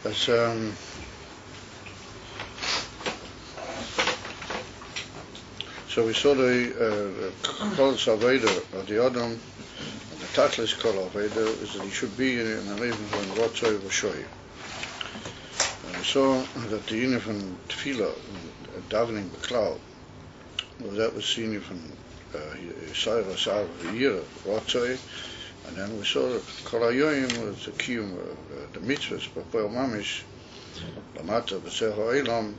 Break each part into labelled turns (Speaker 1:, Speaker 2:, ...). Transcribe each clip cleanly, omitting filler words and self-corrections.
Speaker 1: As so we saw the Kol Saveda of the Adam, and the Tatlis Kol Aveda is that he should be in a living from Rotzoi V'Shoy. And we saw that the unit from Tefillah, davening B'Klau, well, that was seen from Yisrael Sav V'Yira, Rotzoi, and then we saw that Kol HaYoyim was the Kiyum, the mitzvahs, B'Poel Mamish, Lamata B'Seh HaElam,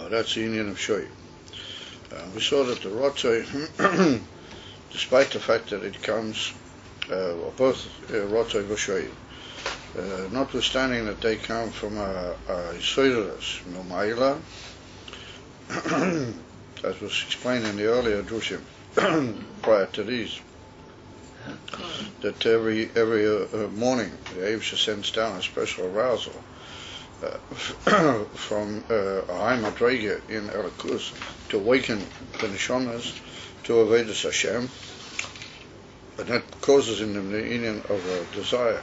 Speaker 1: that's the union of Shoy. We saw that the Rotzoi, despite the fact that it comes, both Rotzoi V'Shoy, notwithstanding that they come from a Yisraelis, Milmaila, as was explained in the earlier drushim prior to these, that every morning the Eibusha sends down a special arousal from a high madrega in Elikus to awaken the neshamas to Avodas Hashem, and that causes in them the union of a desire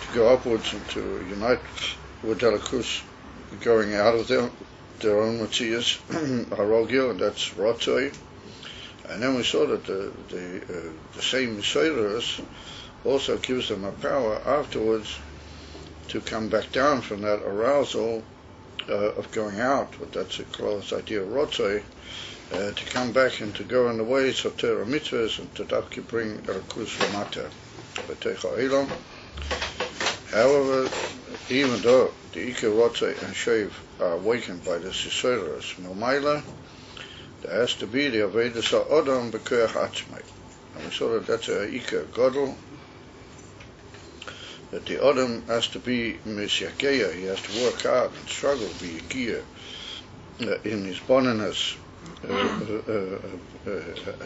Speaker 1: to go upwards and to unite with Elikus, going out of their own Matthias Harogil, and that's Rotzoi. And then we saw that the same Yisraelis also gives them a power afterwards to come back down from that arousal of going out, but that's a close idea of Rotzoi, to come back and to go in the ways of Torah mitzvahs and to bring Elikus Lamata, V'Techa Elam. However, even though the Iker Rotzoi and Shev are awakened by this Yisraelis Milmaila, there has to be the Avedas HaAdam B'Koyach Atzmai. And we saw that that's a Iker Godel, that the Adam has to be Misyakeya, he has to work hard and struggle, be Yakiya, in his bonus, a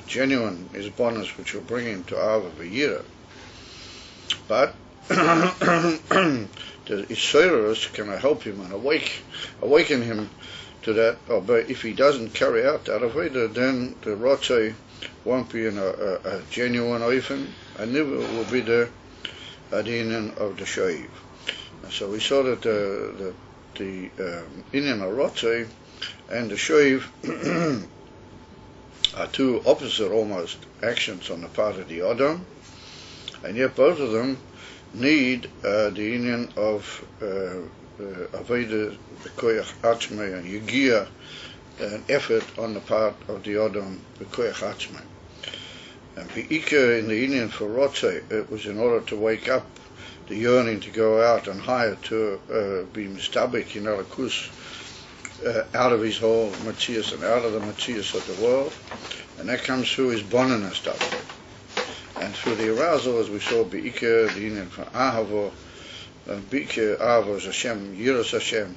Speaker 1: genuine his bonus which will bring him to Ava V'Yira. But the Yisraelis can help him and awaken him to that. But if he doesn't carry out that Aveda, then the Rotzoi won't be in a genuine Oifen, and never will be the Adinin of the Shaiv. So we saw that the Inyan of Rotzoi and the Shaiv are two opposite almost actions on the part of the Adam, and yet both of them need the Inyan of Aveda B'Koyach Atzmai and Yegia, an effort on the part of the Adam B'Koyach Atzmai. And Be'ikah in the Indian for Rotzoi, it was in order to wake up the yearning to go out and higher to be mistabik in Elikus, out of his whole Matthias and out of the Matthias of the world, and that comes through his bonana stuff. And through the arousal, as we saw, Be'ikah, the Indian for Ahavo, Be'ikah Ahavo is Hashem, Yiras Hashem,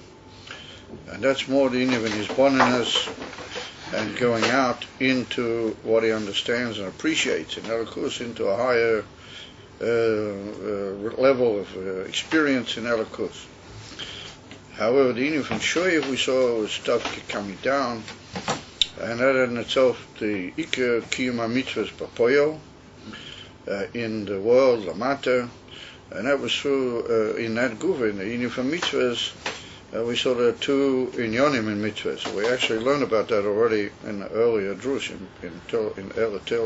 Speaker 1: and that's more the Indian in his bonanas, and going out into what he understands and appreciates, and of course into a higher level of experience in Elikus. However, the Indian from Shoyev we saw was stuff coming down, and that in itself, the Iker Kiyuma Mitzvahs Papoyo in the world, Lamata, and that was through, in that Guva, in the Indian from Mitzvahs, we saw there are two inyonim in mitzvahs. So we actually learned about that already in the earlier drush in Tel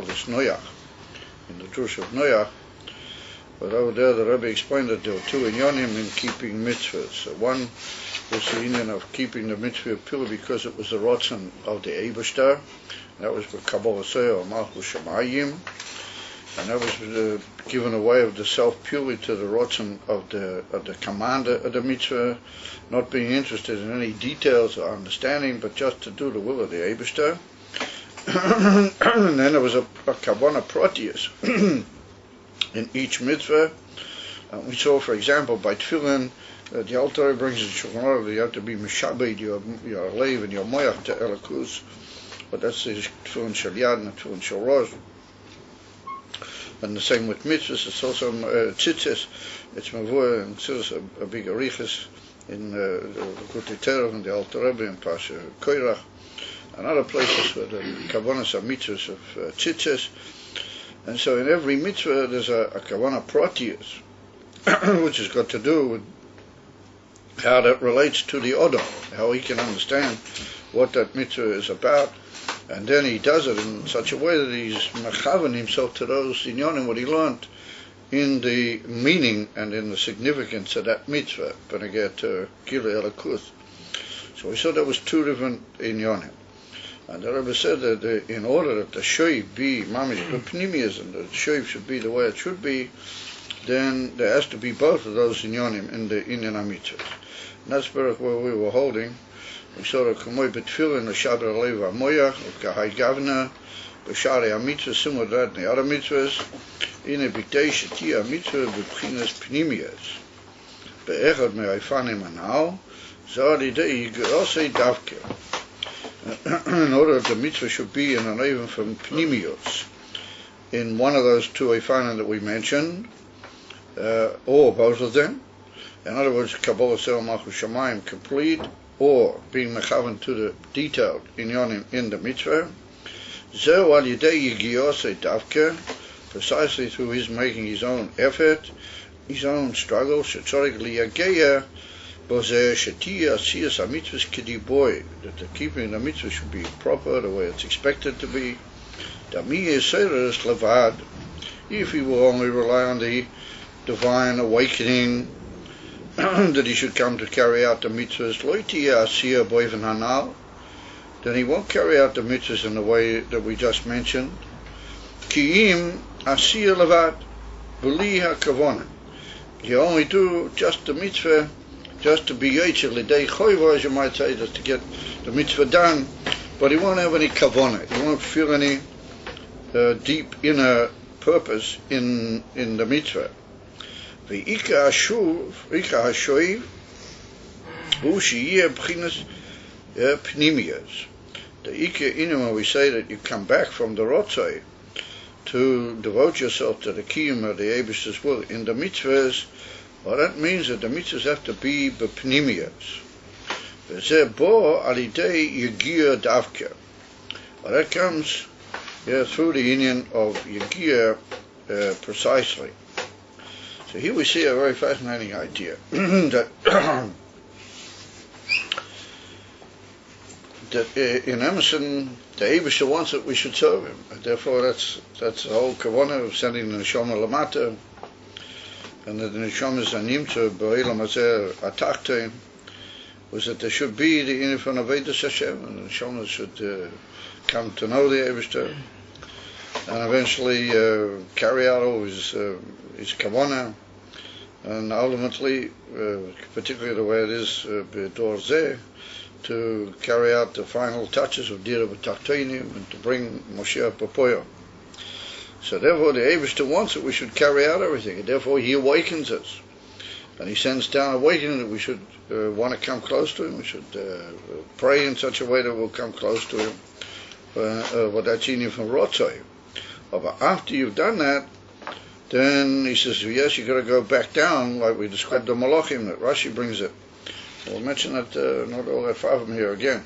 Speaker 1: this Noach, in the drush of Noach. But over there the Rebbe explained that there were two inyonim in keeping mitzvahs. So one was the inyan of keeping the mitzvah pure because it was the rotzen of the Eibustar. That was with Kabbalah or Malchus Shemayim. And that was given away of the self-purity to the rotzen of the commander of the mitzvah, not being interested in any details or understanding, but just to do the will of the Eibustar. And then there was a Kavanah Proteus in each mitzvah. We saw, for example, by Tefillin, the Alter brings in Shulchan Aruch, you have to be Mishabed, your Leiv and your Moyach to Elikus, but that's the Tefillin Shel Yad and the Tefillin Shel Rosh. And the same with mitzvahs, it's also tzitzis, it's mavur and tzitzis, a big arichas in the Likutei Torah and the Alter Rebbe and Pasha Koirach, and other places where the kavanas are mitzvahs of tzitzis. And so in every mitzvah there's a kavanah proteus, which has got to do with how that relates to the Odom, how he can understand what that mitzvah is about, and then he does it in such a way that he's mechaven himself to those inyonim, what he learned in the meaning and in the significance of that mitzvah, beneged to Gilui Elokus. So we saw there was two different inyonim. And the Rebbe said that in order that the shoiv be mamish b'pnimiyas, and the shoiv should be the way it should be, then there has to be both of those inyonim in the inyan mitzvahs. And that's where we were holding. We saw the kamoy betfilin, the shadra leva moyach, kahai gavna, b'shari ha-mitzvah, similar to that in the other mitzvahs. In a b'ktei sheti ha-mitzvah b'pchinas pnimiyas. Be'echad me'aifanim anal, zah lidei yigosei davke. In order that the mitzvah should be in an even from pnimiyos, in one of those two eifanim that we mentioned, or both of them. In other words, Kabbalah Sel Malchus Shamayim complete, or being mechaven to the detailed inyonim in the mitzvah. Zeu al yidei yigiyosei davke, precisely through his making his own effort, his own struggle, shetzorek liyageya, bozeh shetiya asiyas ha-mitzvahs kediboy, that the keeping of the mitzvah should be proper, the way it's expected to be. Dami yiseres levad, if he will only rely on the divine awakening, that he should come to carry out the mitzvahs, lo tiya asiyah boiven hanal, then he won't carry out the mitzvahs in the way that we just mentioned. Ki im asiyah levad, b'li ha-kavona. You only do just the mitzvah, just to be yotzer l'dei choiva, as you might say, just to get the mitzvah done, but he won't have any kavona, he won't feel any deep inner purpose in the mitzvah. V'ika hashoiv hu sheyeh b'chinas pnimiyas. The Ika inuma, we say that you come back from the rotzai to devote yourself to the kiyum of the Eibishter's will in the mitzvahs. Well, that means that the mitzvahs have to be b'pnimiyas. V'zeh bo alidei yigiyah davke. Well, that comes through the union of yigiyah precisely. So here we see a very fascinating idea that in Emerson, the Eibishter wants that we should serve him. And therefore, that's the whole kavanah of sending the neshama lamata, and that the neshamas animta b'olam hazeh atachton, was that there should be the inyan from Avodas Hashem, and the neshamas should come to know the Eibishter, and eventually carry out all his kavanah, and ultimately, particularly the way it is b'dor zeh, to carry out the final touches of Dira B'Tachtonim and to bring Moshiach B'Poyo. So therefore the Eibishter wants that we should carry out everything, and therefore he awakens us. And he sends down awakening that we should want to come close to him, we should pray in such a way that we'll come close to him. What that's in you from Rotzai. But after you've done that, then he says, yes, you've got to go back down, like we described the Malachim, that Rashi brings it. We'll mention that not all that far from here again.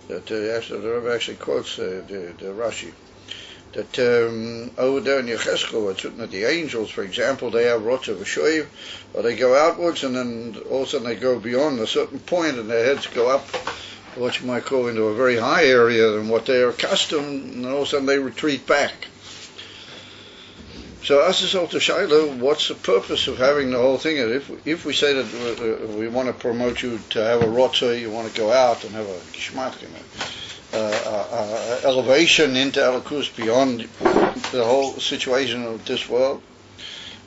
Speaker 1: That after the Rebbe actually quotes the Rashi, that over there in Yechezkel, it's written that the angels, for example, they have Rotza V'Shoiv, or they go outwards, and then all of a sudden they go beyond a certain point, and their heads go up, what you might call into a very high area than what they are accustomed, and all of a sudden they retreat back. So as is Alter Shaila, what's the purpose of having the whole thing? If we say that we want to promote you to have a rotzah, you want to go out and have a gishmak, elevation into Elokus beyond the whole situation of this world,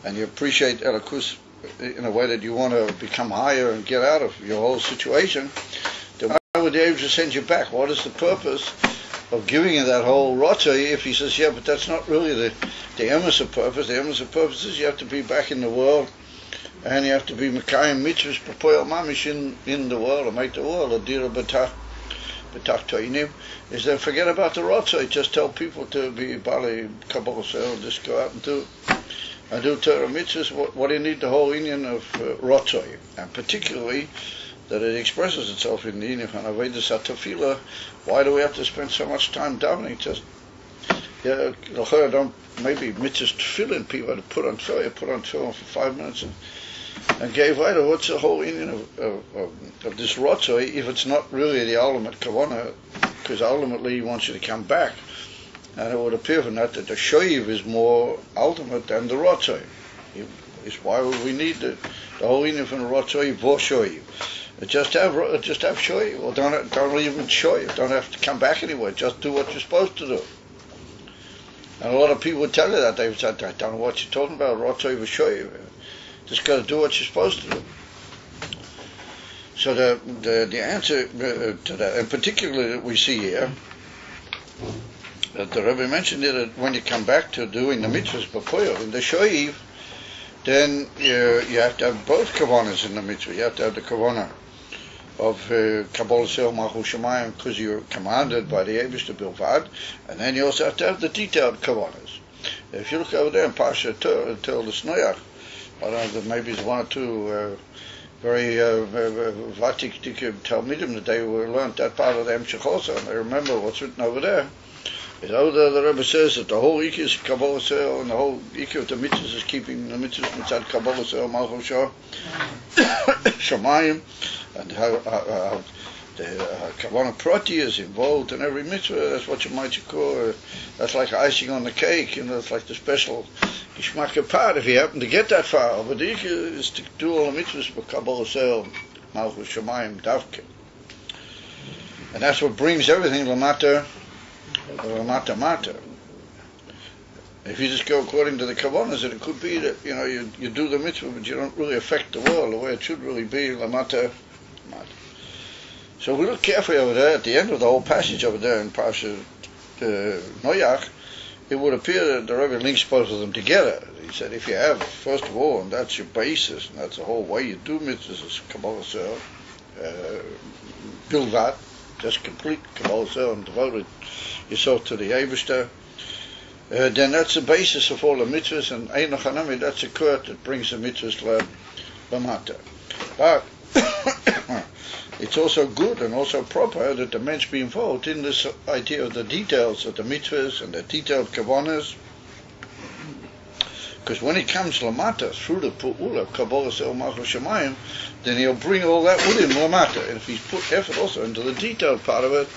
Speaker 1: and you appreciate Elokus in a way that you want to become higher and get out of your whole situation, then why would they just send you back? What is the purpose of giving you that whole rotzah if he says, yeah, but that's not really the emes purpose. The emes purpose is you have to be back in the world, and you have to be mekayim mitzvahs b'poel mamish in the world, or make the world a dira b'tachtoinim. Is then forget about the rotzah. Just tell people to be bali kabbalah sel, just go out and do Torah mitzvahs. What do you need the whole inyan of rotzah, and particularly that it expresses itself in the inyan of Avodas HaTefillah. Why do we have to spend so much time davening? Just don't maybe mitzvahs tefillin, people to put on tefillin for 5 minutes and and gave way to what's the whole Indian of this Rotzoi, if it's not really the ultimate Kavanah, because ultimately he wants you to come back. And it would appear from that the Shoiv is more ultimate than the Rotzoi. It's why we need the whole Indian from the Rotzoi for Shoiv. Just have Shoiv, or don't even Shoiv, don't have to come back anywhere, just do what you're supposed to do. And a lot of people would tell you that. They would say, I don't know what you're talking about, Rotzoi for Shoiv. Just got to do what you're supposed to do. So the answer to that, and particularly that we see here, that the Rebbe mentioned it, that when you come back to doing the mitzvahs before in the Shoiv, then you have to have both kavanas in the mitzvah. You have to have the kavanah of Kabbalah Sel Malchus Shemayim, because you're commanded by the Eibishter Bilvad, and then you also have to have the detailed kavanas. If you look over there in Parsha Torah, the Snoyach, I don't know, maybe it's one or two very vatik Talmidim that they learned that part of the Emshech also, and they remember what's written over there. It's over there the Rebbe says that the whole Ikah is Kabbalah Sel, and the whole Ikah of the mitzvahs is keeping the mitzvahs mitzad Kabbalah Sel Malchus Shemayim, and how the Kavanah Prati is involved in every mitzvah. That's what you might call, that's like icing on the cake, it's like the special Gishmak part if you happen to get that far. But the Ikah is to do all the mitzvahs for Kabbalah Sel Malchus Shemayim Davke. And that's what brings everything Lamata. If you just go according to the kavanas, it could be that you do the mitzvah, but you don't really affect the world the way it should really be. Lamata. So we look carefully over there at the end of the whole passage over there in Parsha Noach. It would appear that the Rebbe links both of them together. He said, if you have, first of all, and that's your basis, and that's the whole way you do mitzvahs, is Kabbalah Sel, Bilvat, just complete Kabbalah Sel and devoted yourself to the Eibishter, then that's the basis of all the mitzvahs, and Ein Hanami, that's a kurt that brings the mitzvahs Lamata. But it's also good and also proper that the mensch be involved in this idea of the details of the mitzvahs and the detailed kavanas, because when it comes Lamata through the Pu'ula Kabbalah Sel Malchus Shemayim, then he'll bring all that with him Lamata. And if he's put effort also into the detailed part of it,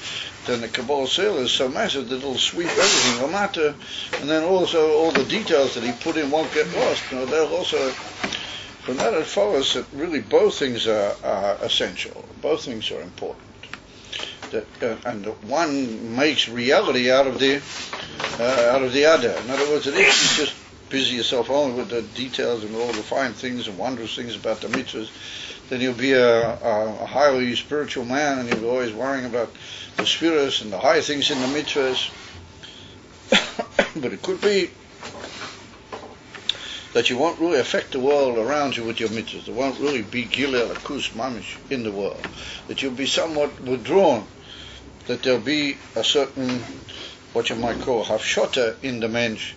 Speaker 1: then the Kabbalah Sel is so massive that it'll sweep everything Lamata, and then also all the details that he put in won't get lost. They'll also, from that it follows that really both things are essential. Both things are important. And one makes reality out of the other. In other words, if you just busy yourself only with the details and all the fine things and wondrous things about the mitzvahs, then you'll be a highly spiritual man, and you'll be always worrying about the spirits and the high things in the mitzvahs. But it could be that you won't really affect the world around you with your mitzvahs. There won't really be Gilel Akus Mamish in the world. That you'll be somewhat withdrawn. That there'll be a certain, what you might call, hafshota in the mensch,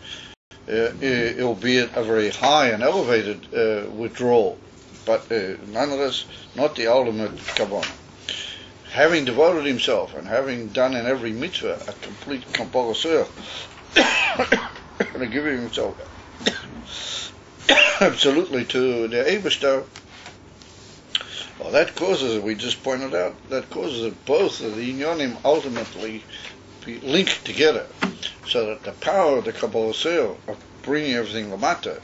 Speaker 1: albeit a very high and elevated withdrawal, but nonetheless not the ultimate kavanah. Having devoted himself and having done in every mitzvah a complete Kabbalah Sel, and giving himself absolutely to the Eibishter, well, that causes, as we just pointed out, that causes that both of the inyonim ultimately be linked together, so that the power of the Kabbalah Sel of bringing everything Lamata,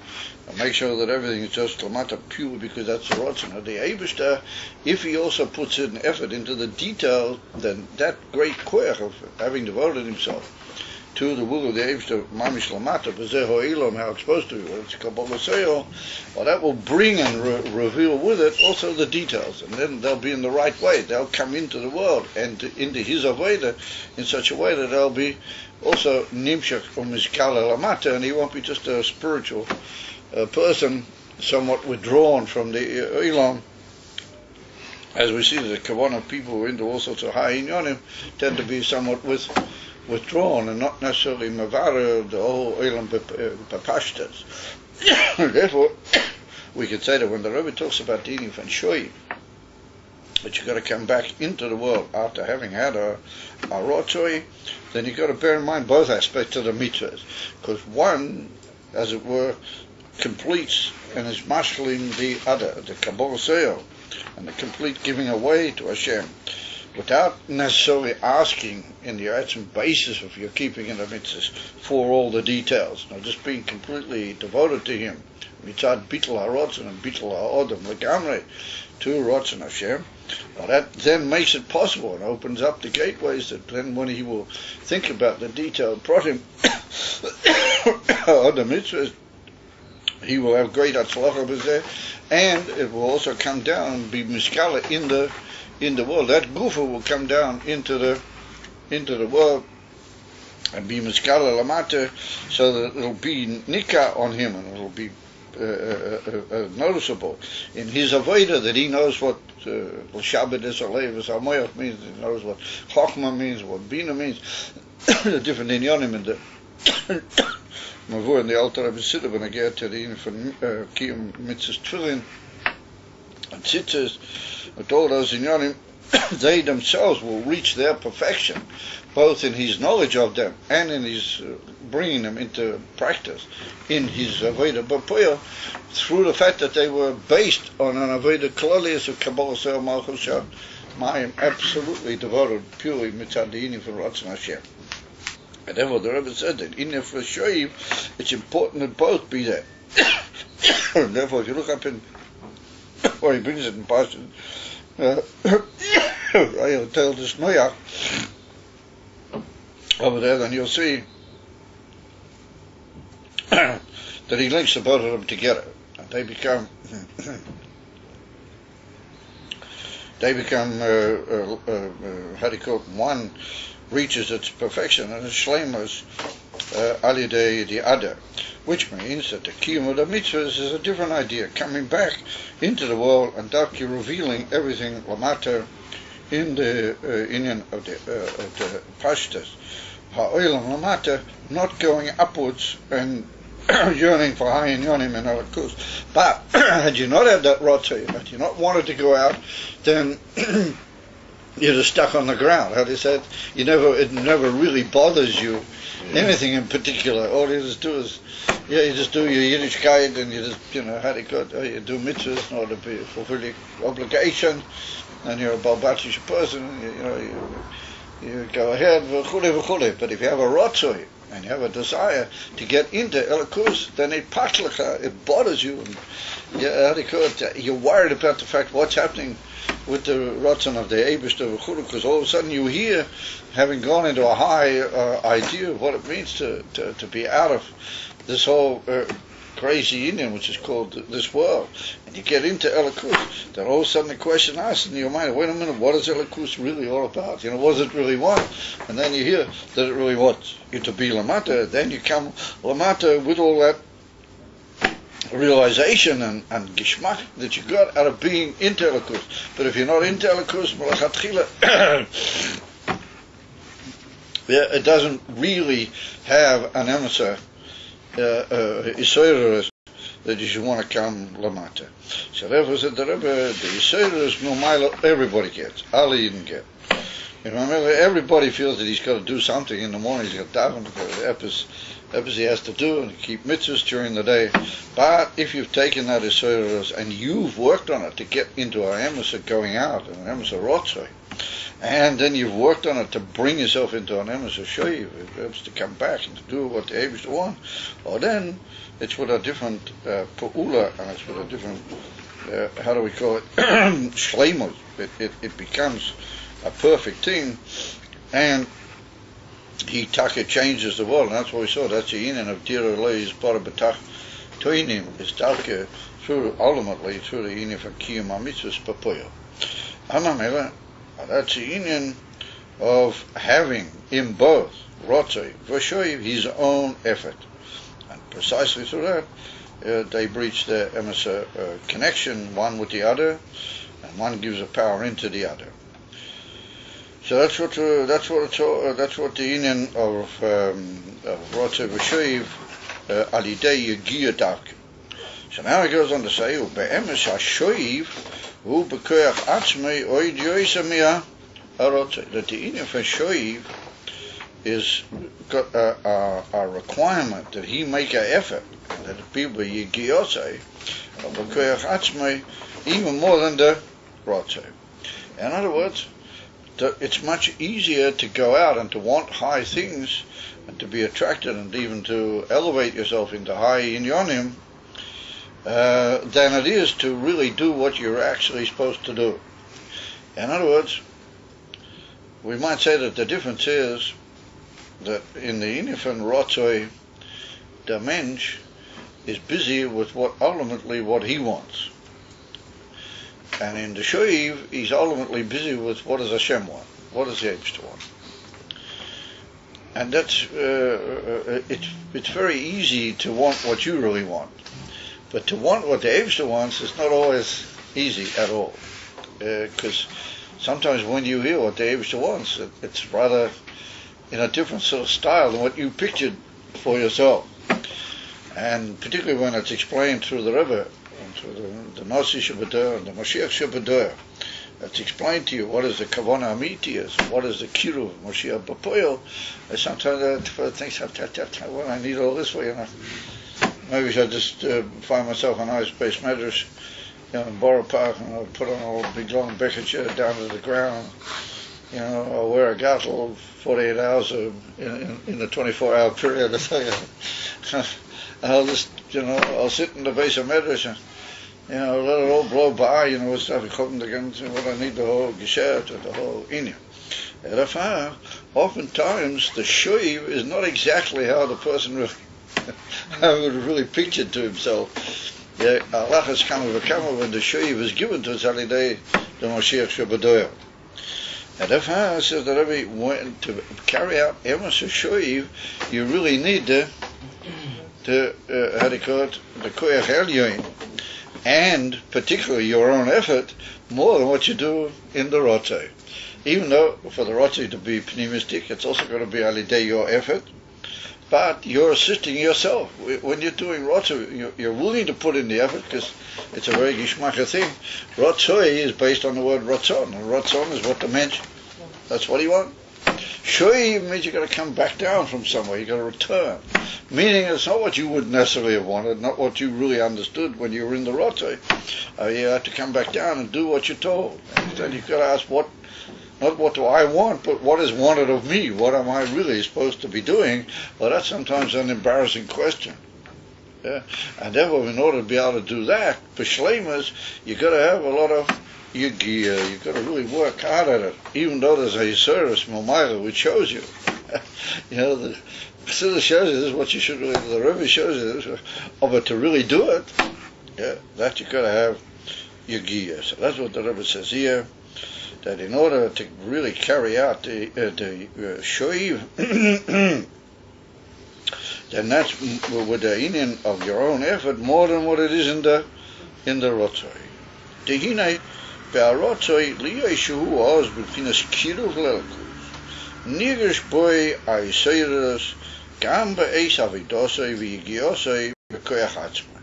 Speaker 1: and make sure that everything is just Lamata pure, because that's the Ratzon of the Eibishter. If he also puts in effort into the detail, then that great koach of having devoted himself to the will of the Eibishter, Mamish Lamata, B'zeho Ilom, how it's supposed to be, well, it's Kabbalah Sel, well, that will bring and reveal with it also the details, and then they'll be in the right way. They'll come into the world and into his Aveda in such a way that they'll be also Nimshach from his Kala Lamata, and he won't be just a spiritual person, somewhat withdrawn from the Ilom. As we see, the Kavanah people who are into all sorts of high inyonim tend to be somewhat withdrawn and not necessarily mavara the whole Elam Papashtas. Therefore, we could say that when the Rebbe talks about Dini Fan Shoy, that you've got to come back into the world after having had a Rotzoi, then you've got to bear in mind both aspects of the mitzvahs. Because one, as it were, completes and is mashlim the other, the Kabbalah Seo, and the complete giving away to Hashem, without necessarily asking in the atom basis of your keeping in the mitzvahs for all the details. Now, just being completely devoted to Him, mitzad bittul harotzen and bittul ha'odam legamre, to Rotzen Hashem. Now that then makes it possible and opens up the gateways that then when he will think about the detailed protim of the mitzvahs, he will have great atzlacha b'zeh, and it will also come down and be miskala in the world. That gufa will come down into the world and be miskala lamata, so that it'll be nikah on him and it'll be noticeable in his avodah that he knows what Shabbat is, Alev is, Amoyach means, he knows what Chochmah means, what Bina means, the different inyanim in the Mavur and the Alter Rebbe Siddur when I get to the infant Kiyum Mitzvahs Tefillin and Tzitzis, with all those inyanim, they themselves will reach their perfection, both in his knowledge of them and in his bringing them into practice in his Avodah B'Poyah, through the fact that they were based on an Avodah Klalius of Kabbalah Se'el Malchus Shem. I am absolutely devoted purely mitzad the for Rotzen Hashem. And therefore the Rebbe said that in for Shoiv, it's important that both be there. And therefore if you look up in, or he brings it in Passion, I'll tell this Noach over there, then you'll see that he links the both of them together, and they become how do you call it? One reaches its perfection and its shleimus al yedei the other, which means that the kiyum of the mitzvahs is a different idea, coming back into the world and darkly revealing everything lamata in the inyan of the pashtas ha'olam lamata, not going upwards and yearning for high inyanim and alakus. But had you not had that rotzeh, had you not wanted to go out, then you're just stuck on the ground. How they said, it never really bothers you anything in particular. All you just do is, you just do your Yiddishkeit, and you just, how they go, you do mitzvahs in order to fulfill your obligation, and you're a balbatish person, you go ahead, v'chule. But if you have a rotzoi, and you have a desire to get into Elikus, then it bothers you, and you're worried about the fact what's happening with the Ratzon of the Eibishter v'chule, because all of a sudden you hear, having gone into a high idea of what it means to be out of this whole crazy Indian, which is called this world, and you get into Elikus, then all of a sudden the question asks in your mind, wait a minute, what is Elikus really all about? What does it really want? And then you hear that it really wants you to be Lamata. Then you come Lamata with all that realization and gishmak that you got out of being into Elikus. But if you're not into Elikus, it doesn't really have an emissary Isoirus that you should want to come Lamata. So therefore said the Rebbe, the Isoirus no mile everybody gets, Ali didn't get. Everybody feels that he's got to do something in the morning, he's got to daven, epis he has to do, and keep mitzvahs during the day. But if you've taken that Isoirus and you've worked on it to get into an emissary going out, an emissary rotzoi, and then you've worked on it to bring yourself into an emes of shoyiv, to come back and to do what the Eibush want, or then it's with a different pa'ula, and it's with a different, how do we call it, shleimus. It becomes a perfect thing, and he taka changes the world, and that's what we saw. That's the inyan of Dira Lei's Barabetach Toinim, is taka ultimately through the inyan of Kiyum HaMitzvahs Papoyo. Amamela, that's the inyan of having in both Rotzei V'Shoiv his own effort, and precisely through that they breach the emissary connection one with the other, and one gives a power into the other. So that's what the inyan of Rotzei V'Shoiv alidei Yegiyah Dark. So now he goes on to say, "U'be'emes ha'shoiv hu b'koyach atzmei oid yoisamia arotzei." That the inyan for shoiv is got a requirement that he make an effort Let it be by Yigiyosei, or by Koyach Atzmai, even more than the Rotzei. In other words, it's much easier to go out and to want high things and to be attracted and even to elevate yourself into high inyonim than it is to really do what you're actually supposed to do. In other words, we might say that the difference is that in the Inifan Rotzoi, the mensch is busy with what he wants. And in the Shoiv, he's ultimately busy with what does Hashem want, what does the Eibster want. And that's, it's very easy to want what you really want. But to want what the Eibster wants is not always easy at all. Because sometimes when you hear what the Eibster wants, it's rather in a different sort of style than what you pictured for yourself. And particularly when it's explained through the Rebbe, and through the Nasi Shabbadah and the Mashiach Shabbadah, it's explained to you what is the Kavanah Amiti is, what is the Kiruv Mashiach B'Poel. And sometimes I think, well, I need all this for, maybe I should just find myself a nice base medrash, in Borough Park, and I'll put on a old big long bucket shirt down to the ground. I'll wear a gattel 48 hours in the 24-hour period. I'll just, I'll sit in the base of medrash and, let it all blow by, start to come against what I need, the whole geshert, the whole inyan. Oftentimes the shoiv is not exactly how the person would really pictured to himself. The halachas kama when the shoiv is given to us alidei the Mashiach Shabbadoyah. And therefore, says the Rebbe, to carry out emes shoiv, you really need the koyach elyon, and particularly your own effort, more than what you do in the rotzei. Even though for the rotzei to be pnimistic, it's also going to be alidei your effort, but you're assisting yourself. When you're doing rotzei, you're willing to put in the effort because it's a very gishmacha thing. Rotzoi is based on the word rotzon, and rotzon is what the mensch, that's what he wants. Shoiv means you've got to come back down from somewhere, you've got to return. Meaning it's not what you would necessarily have wanted, not what you really understood when you were in the rotzei. You have to come back down and do what you're told. And then you've got to ask not what do I want, but what is wanted of me? What am I really supposed to be doing? Well, that's sometimes an embarrassing question. Yeah? And therefore, in order to be able to do that, b'shleimus, you've got to have a lot of yigia. You've got to really work hard at it, even though there's a yisoros momayla which shows you. The Chassidus shows you this is what you should really do. The Rebbe shows you this, but to really do it, that you've got to have yigia. So that's what the Rebbe says here. That in order to really carry out the shoiv, then that's with the inyan of your own effort more than what it is in the rotzoi. Dehinei be'arotzoi liyoi shehu oz b'pchinas kiruv lelkus nigrish boi a'iseirus gam be'eis avidosoi v'yigiosoi v'koyach atzmai.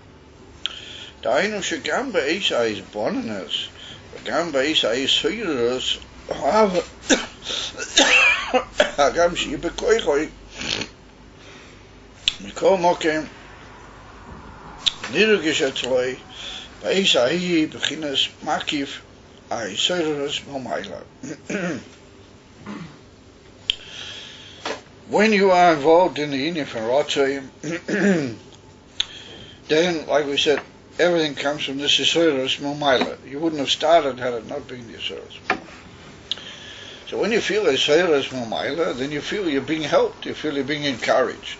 Speaker 1: Dainu shegam be'eis a'izbonenes גם באיס היסוירס גם שיהיה בכויכוי מכל מוקם נרגש אצלוי באיס ההיא בחינס מקיף היסוירס ממיילה. When you are involved in the inyan from rotzei, then, like we said, everything comes from this Yisoros Momaila. You wouldn't have started had it not been the Yisoros Momaila. So when you feel Yisoros Momaila, then you feel you're being helped, you feel you're being encouraged.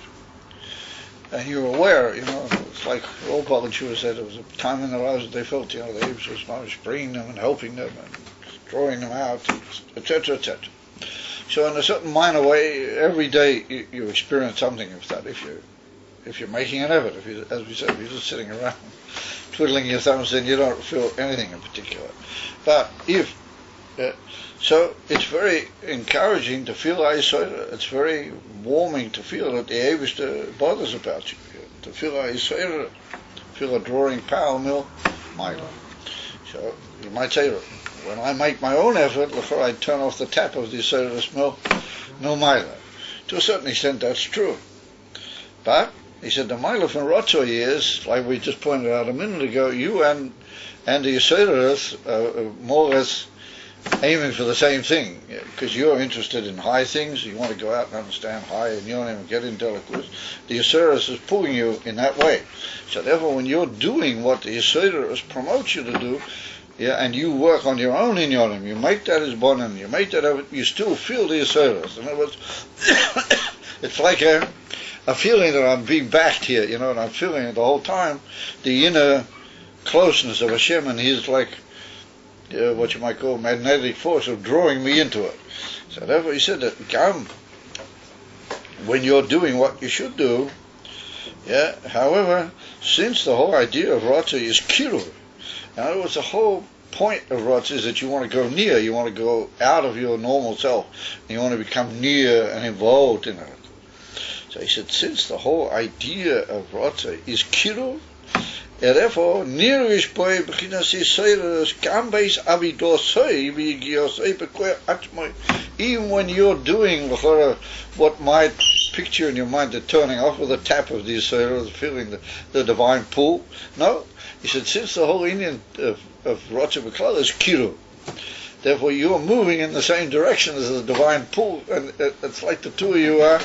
Speaker 1: And you're aware, it's like old Paul and Shua said, there was a time in their lives that they felt, the Abbes was bringing them and helping them and drawing them out, etc., etc. So in a certain minor way, every day you experience something of that if you're making an effort. As we said, if you're just sitting around twiddling your thumbs, then you don't feel anything in particular. But so it's very encouraging to feel Ha'yisoira. It's very warming to feel that the Eibishter bothers about you. To feel Ha'yisoira, feel a drawing power mill, Mila. So you might say, when I make my own effort, before I turn off the tap of the Yisoira's mill, no Mila. To a certain extent, that's true. But He said the Mila from Rotzoi is, like we just pointed out a minute ago, you and the Yesoders are more or less aiming for the same thing, because you're interested in high things. You want to go out and understand high and Yonim and get into Elikus. The Yesoders is pulling you in that way. So therefore, when you're doing what the Yesoders promotes you to do, and you work on your own in Yonim, you make that as bonim, you make that, you still feel the Yesoders. In other words, it's like a feeling that I'm being backed here, and I'm feeling it the whole time, the inner closeness of Hashem, and He's like what you might call magnetic force of drawing me into it. So therefore he said that when you're doing what you should do, however, since the whole idea of Ratzah is Kiruv, in other words, the whole point of Ratzah is that you want to go near, you want to go out of your normal self, and you want to become near and involved in it. So he said, since the whole idea of Ratzah is Kiruv, therefore, even when you're doing what might picture in your mind the turning off with a tap of the Yisrael, feeling the divine pull, no, he said, since the whole Indian of Ratzah B'Klal is Kiru, therefore you're moving in the same direction as the divine pull, and it's like the two of you are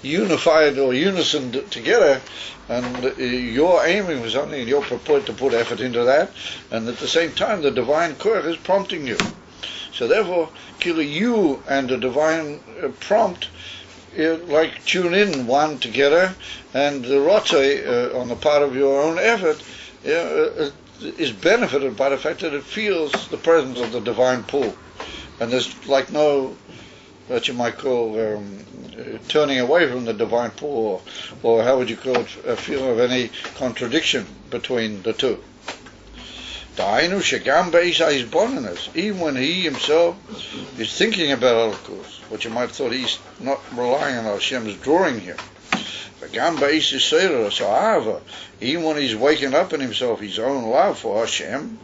Speaker 1: unified or unison together, and you're aiming for something and you're prepared to put effort into that, and at the same time the divine koach is prompting you. So therefore, you and the divine prompt like tune in one together, and the Ratzah on the part of your own effort is benefited by the fact that it feels the presence of the divine pull, and there's like no, what you might call turning away from the divine pull, or how would you call it, a feeling of any contradiction between the two. Even when he himself is thinking about Elikus, what you might have thought he's not relying on Hashem's drawing here. Even when he's waking up in himself his own love for Hashem,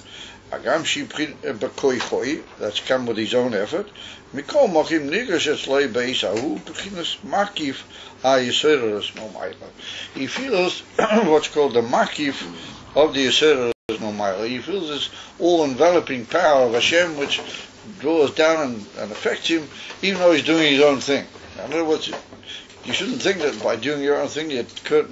Speaker 1: that's come with his own effort. He feels what's called the makif of the Yisrael. He feels this all-enveloping power of Hashem which draws down and affects him, even though he's doing his own thing. In other words, you shouldn't think that by doing your own thing you're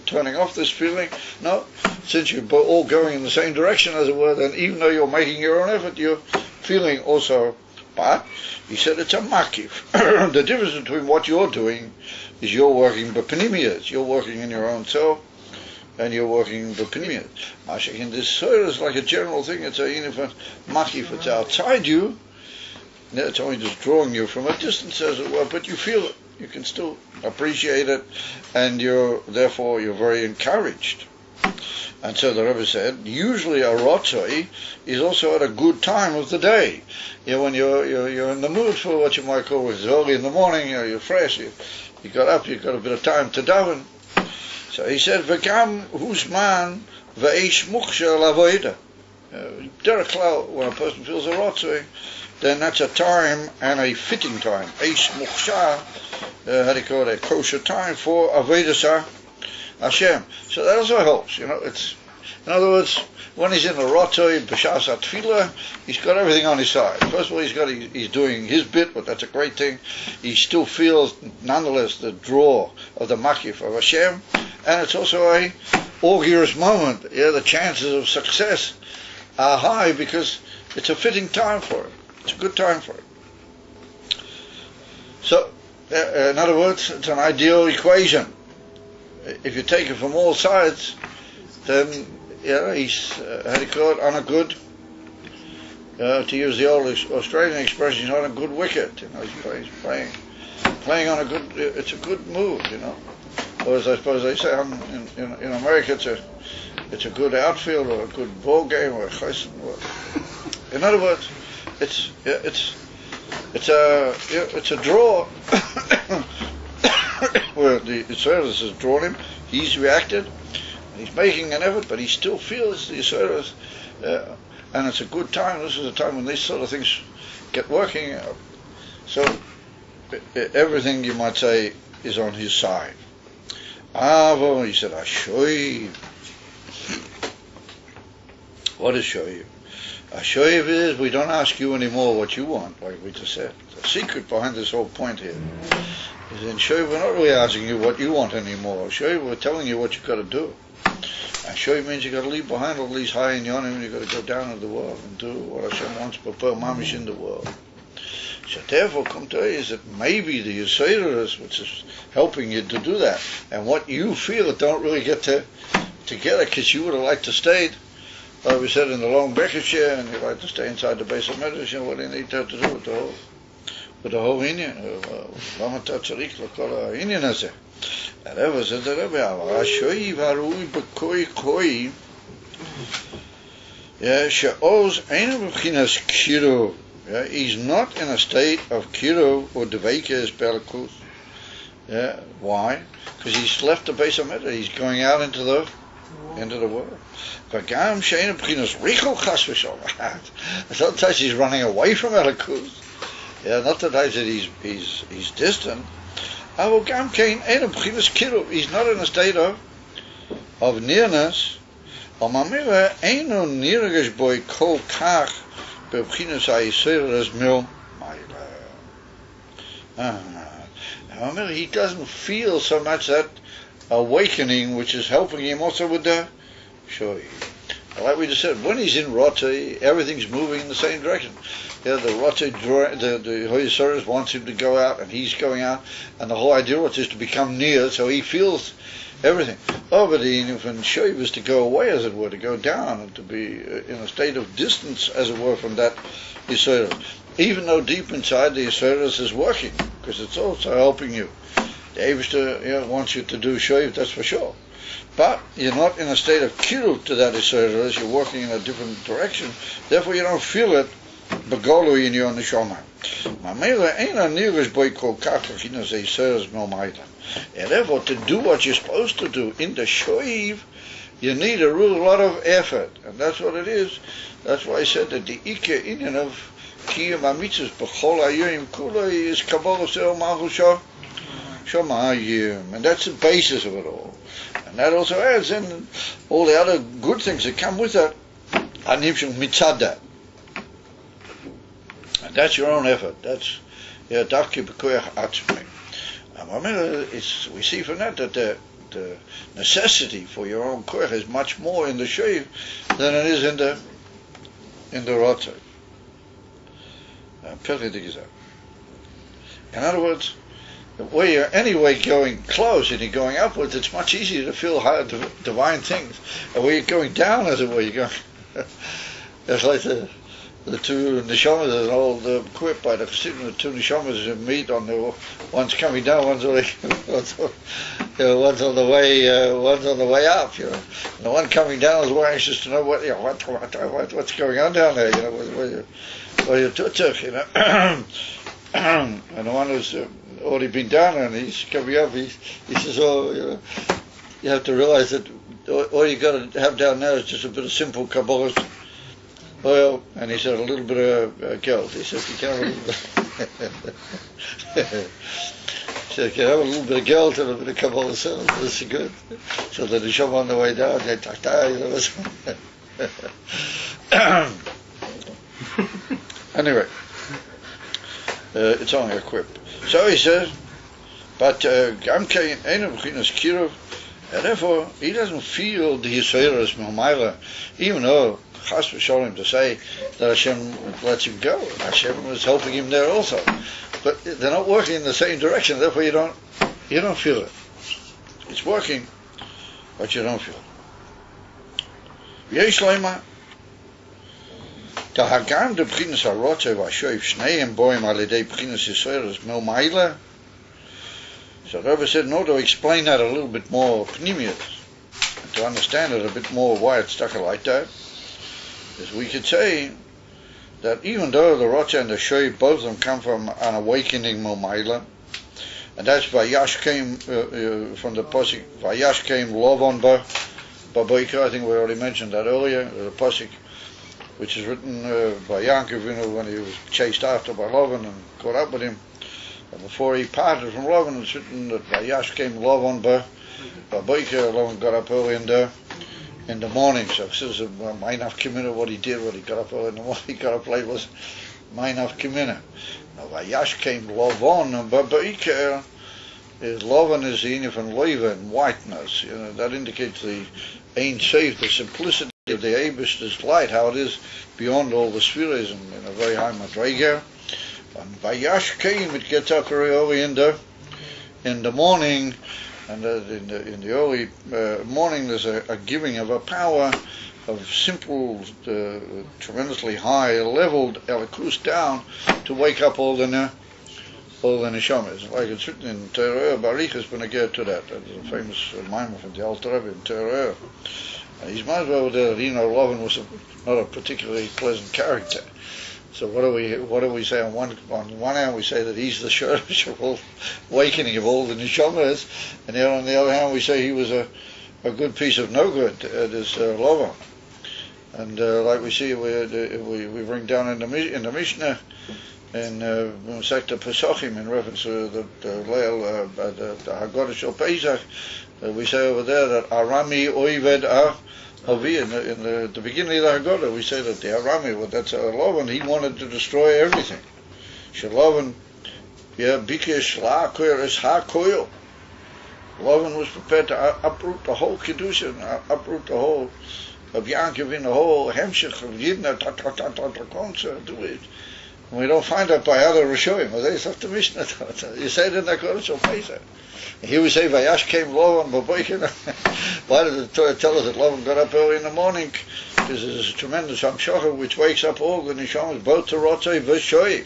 Speaker 1: turning off this feeling. No, since you're all going in the same direction, as it were, then even though you're making your own effort, you're feeling also. But he said it's a makif. The difference between what you're doing is you're working b'pnimiyas, you're working in your own self, and you're working b'pnimiyas. Mashiach, this soil is like a general thing. It's a uniform makif. It's outside you. It's only just drawing you from a distance, as it were, but you feel it. You can still appreciate it, and therefore you're very encouraged. And so the Rebbe said, usually a rotzoi is also at a good time of the day. When you're in the mood for what you might call, it's early in the morning, you're fresh, you got up, you've got a bit of time to daven. So he said, V'gam huzman v'eish muksha lavoida. Derek Klau, when a person feels a rotzoi, then that's a time and a fitting time. Eish muksha, how do you call it, a kosher time for avodah Hashem. So that also helps, it's, in other words, when he's in the rotzoi, b'shas atfilah, he's got everything on his side. First of all, he's doing his bit, but that's a great thing. He still feels, nonetheless, the draw of the makif of Hashem, and it's also a augureous moment. The chances of success are high because it's a fitting time for it. It's a good time for it. So, in other words, it's an ideal equation. If you take it from all sides, then he's how do you call it, on a good, to use the old Australian expression, he's on a good wicket. He's playing on a good. It's a good move, Or as I suppose they say in America, it's a good outfield or a good ball game or a chesed. In other words, it's a draw where the service has drawn him. He's reacted, and he's making an effort, but he still feels the service, and it's a good time. This is a time when these sort of things get working. So everything, you might say, is on his side. Avo, he said, Ashoiv. What is Shoiv? Ashoiv is, we don't ask you anymore what you want, like we just said. The secret behind this whole point here is in Shoiv, we're not really asking you what you want anymore. Shoiv, we're telling you what you've got to do. Shoiv means you've got to leave behind all these high and yonim, and you've got to go down into the world and do what Hashem wants, prepare mamish in the world. So therefore, come to is that maybe the Yisraelis, which is helping you to do that, and what you feel it don't really get together, because you would have liked to stay, like we said, in the long Bekeshia, and you'd like to stay inside the base of medicine. What do you need to do with the whole Inyan? Lama Tatzarik, Lakol Inyan Hazeh. And Rebbe said the Rebbe, Ashoiv harui b'koi koi, she'oz einu b'chinas kiruv. He's not in a state of kiruv or devekes belakus. Why? Because he's left the base of medicine. He's going out into the world. V'gam she'einu b'chinas richo chas v'sholach. Sometimes he's running away from Elikus. Not that I said he's distant. He's not in a state of nearness. He doesn't feel so much that awakening which is helping him also with the shoy. Like we just said, when he's in Rota, everything's moving in the same direction. The Rota, the Hoysaurus wants him to go out, and he's going out, and the whole idea is to become near, so he feels everything. But when Shoiv is to go away, as it were, to go down, and to be in a state of distance, as it were, from that Yisrael. Even though deep inside the Yisrael is working, because it's also helping you. The Eibishter wants you to do Shoiv, that's for sure. But you're not in a state of kiruv to that Yisrael, you're working in a different direction. Therefore, you don't feel it begolu in your neshama. And therefore, to do what you're supposed to do in the shoiv, you need a real lot of effort, and that's what it is. That's why I said that the ikar inyan of kiyum hamitzvos b'chol hayom kula is kabbalah sel malchus shamayim, and that's the basis of it all. And that also adds in all the other good things that come with that. Hanimshum mitzad that. And that's your own effort. That's dafki b'koyach atzmei. We see from that the necessity for your own koyach is much more in the shoiv than it is in the rotzer. In other words, where you're anyway going close and you're going upwards, it's much easier to feel higher divine things. And where you're going down, as it were, you're going. It's like the two neshamas, there's an old quip by the Chassidim, the two neshamas meet on the one's coming down, one's on the way up. And the one coming down is more anxious to know what's going on down there. Where you took, and the one who's already been down and he's coming up, he says, you have to realize that all you got to have down there is just a bit of simple Kabbalah oil, and he said a little bit of geld. He said, you can have a little bit. He said, you can have a little bit of geld and a bit of Kabbalah oil. This is good. So that he showed on the way down, Anyway, it's only a quip. So he says, but Gamkein Einu B'chinas Kiruv, and therefore he doesn't feel the Yisraelis Milmaila, even though Chas v'Sholem to say that Hashem lets him go. Hashem was helping him there also, but they're not working in the same direction. Therefore, you don't feel it. It's working, but you don't feel it. Yesh Leima. Da Hagam de B'chinas HaRotze v'Ashoiv Shneim Boim Alidei B'chinas Yisraelis Milmaila. So the Rebbe said, in order to explain that a little bit more pnimius, to understand it a bit more why it's stuck like that, is we could say that even though the Rotze and the Shoiv, both of them come from an awakening Milmaila, and that's Vayash came from the Pasuk, Vayash came Lovon Baboika, I think we already mentioned that earlier, the Pasuk, which is written by Yaakov when he was chased after by Lavan and caught up with him. And before he parted from Lavan, it's written that Vayash came Lavan Baboiker Lovin got up early in the morning. So this is Ma'inav Kimina, what he did, what he got up early in the morning, he got up late was Ma'inav Kimina. Now Vayash came Lovon, and Baboiker is Lovin is the union from Loiva and whiteness. That indicates the Ein Sof, the simplicity of the Eibishter's light, how it is beyond all the spheres in a very high madrega. And Vayash came, it gets up very early in the morning, and in the early morning there's a giving of a power of simple, tremendously high leveled Elikus down to wake up all the neshamas. Like it's written in Torah, Barichas when I get to that. That's a famous mimer from the Alter Rebbe in Torah. He's might as well that Lovin was not a particularly pleasant character. So what do we say on one hand we say that he's the shortage of all awakening of all the neshamas, and then on the other hand we say he was a good piece of no good, this Lovin. And like we see, we bring down in the Mishnah in Sekta Pesachim in reference to the Leil, the Haggadah Shel Pesach, we say over there that Arami Oived Avi, in the beginning of the Haggadah, we say that the Arami, that's Lovin, he wanted to destroy everything. Shalovin, Bikesh La Koyeres Ha Koyel. Lovin was prepared to uproot the whole Kedusha, uproot the whole of Yankov in the whole Hemshech of Yidna, do it. And we don't find that by other Rishoyim. Well, that's the Mishnah. You say it in the Haggadah Shel Pesach. Here we say Vayash came Lovin Baboikin. Why did the Torah tell us that Lovin got up early in the morning? Because there's a tremendous Hamshocha which wakes up all the Neshamas, both to Rotzei V'Shoyim.